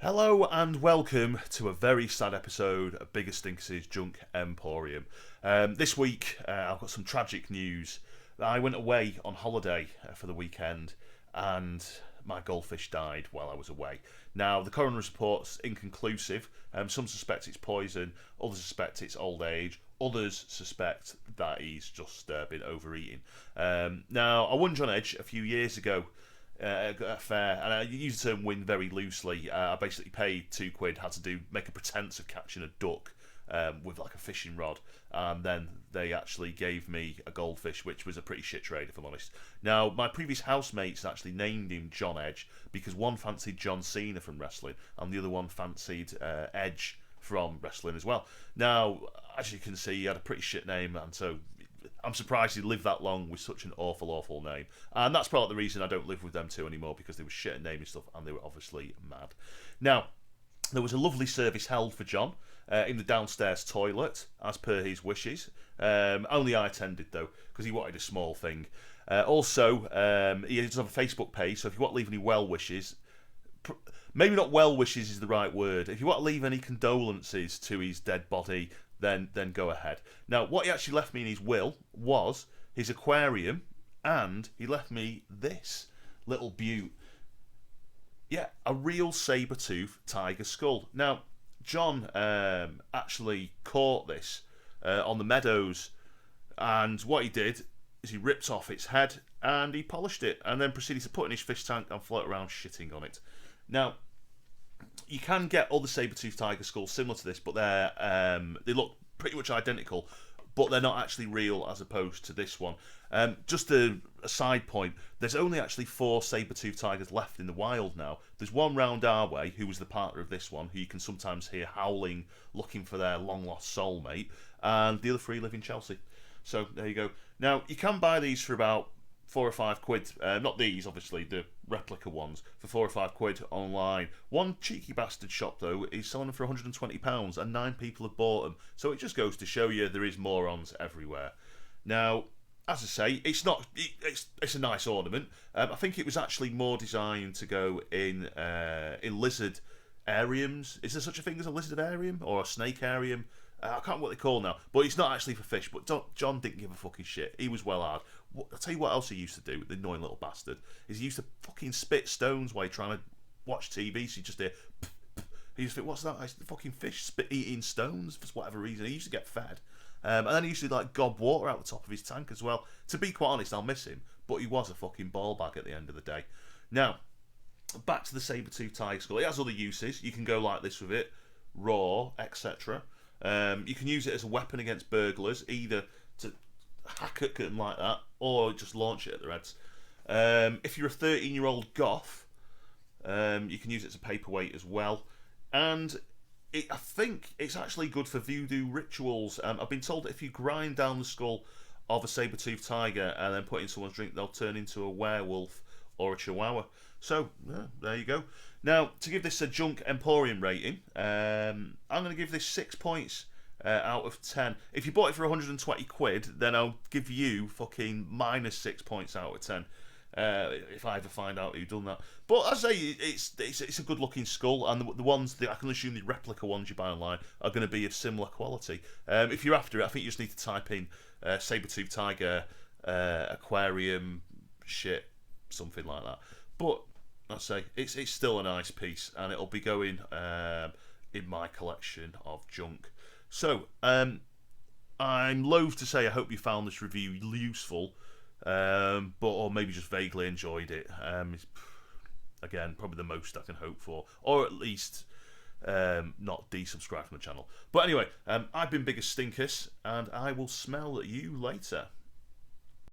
Hello and welcome to a very sad episode of Biggest Stinkers' Junk Emporium. This week I've got some tragic news. I went away on holiday for the weekend and my goldfish died while I was away. Now the coroner's report's inconclusive. Some suspect it's poison, others suspect it's old age, others suspect that he's just been overeating. Now I won John Edge a few years ago at a fair, and I use the term win very loosely. I basically paid £2, had to make a pretense of catching a duck with like a fishing rod, and then they actually gave me a goldfish, which was a pretty shit trade, if I'm honest. Now, my previous housemates actually named him John Edge because one fancied John Cena from wrestling, and the other one fancied Edge from wrestling as well. Now, as you can see, he had a pretty shit name, and so I'm surprised he lived that long with such an awful name. And that's part of the reason I don't live with them two anymore, because they were shit at naming stuff and they were obviously mad. Now, there was a lovely service held for John in the downstairs toilet, as per his wishes. Only I attended, though, because he wanted a small thing. Also, he does have a Facebook page, so if you want to leave any well wishes, maybe not well wishes is the right word. If you want to leave any condolences to his dead body, then go ahead. Now, what he actually left me in his will was his aquarium, and he left me this little beaut. Yeah, a real saber-tooth tiger skull. Now, John actually caught this on the meadows, and what he did is he ripped off its head and he polished it, and then proceeded to put it in his fish tank and float around shitting on it. Now, you can get other saber-tooth tiger skulls similar to this, but they look pretty much identical, but they're not actually real as opposed to this one. Just a side point, there's only actually 4 saber-tooth tigers left in the wild now. There's one round our way, who was the partner of this one, who you can sometimes hear howling, looking for their long-lost soulmate, and the other 3 live in Chelsea. So, there you go. Now, you can buy these for about £4 or £5. Not these, obviously, the replica ones, for £4 or £5 online. One cheeky bastard shop, though, is selling them for £120, and 9 people have bought them. So it just goes to show you there is morons everywhere. Now, as I say, it's a nice ornament. I think it was actually more designed to go in lizard ariums. Is there such a thing as a lizard arium or a snake arium? I can't remember what they call now, but it's not actually for fish. But John didn't give a fucking shit. He was well hard. I'll tell you what else he used to do, the annoying little bastard, is he used to fucking spit stones while you're trying to watch TV, so you just hear, he used to think, what's that? It's the fucking fish eating stones for whatever reason. He used to get fed. And then he used to like gob water out the top of his tank as well. To be quite honest, I'll miss him, but he was a fucking ball bag at the end of the day. Now, back to the saber-tooth tiger skull. It has other uses. You can go like this with it, raw, etc. You can use it as a weapon against burglars, either to hack at them like that, or just launch it at their heads. If you're a 13-year-old goth, you can use it as a paperweight as well. And I think it's actually good for voodoo rituals. I've been told that if you grind down the skull of a saber-toothed tiger and then put it in someone's drink, they'll turn into a werewolf or a chihuahua. So, yeah, there you go. Now, to give this a Junk Emporium rating, I'm going to give this 6 points out of 10. If you bought it for £120, then I'll give you fucking minus 6 points out of 10. If I ever find out who've done that. But as I say, it's a good looking skull, and the ones that I can assume the replica ones you buy online are going to be of similar quality. If you're after it, I think you just need to type in saber-tooth tiger aquarium shit, something like that. But I say it's still a nice piece, and it'll be going in my collection of junk. So I'm loath to say I hope you found this review useful. Or maybe just vaguely enjoyed it. It's, again, probably the most I can hope for, or at least not desubscribe from the channel. But anyway, I've been Biggest Stinkers, and I will smell you later.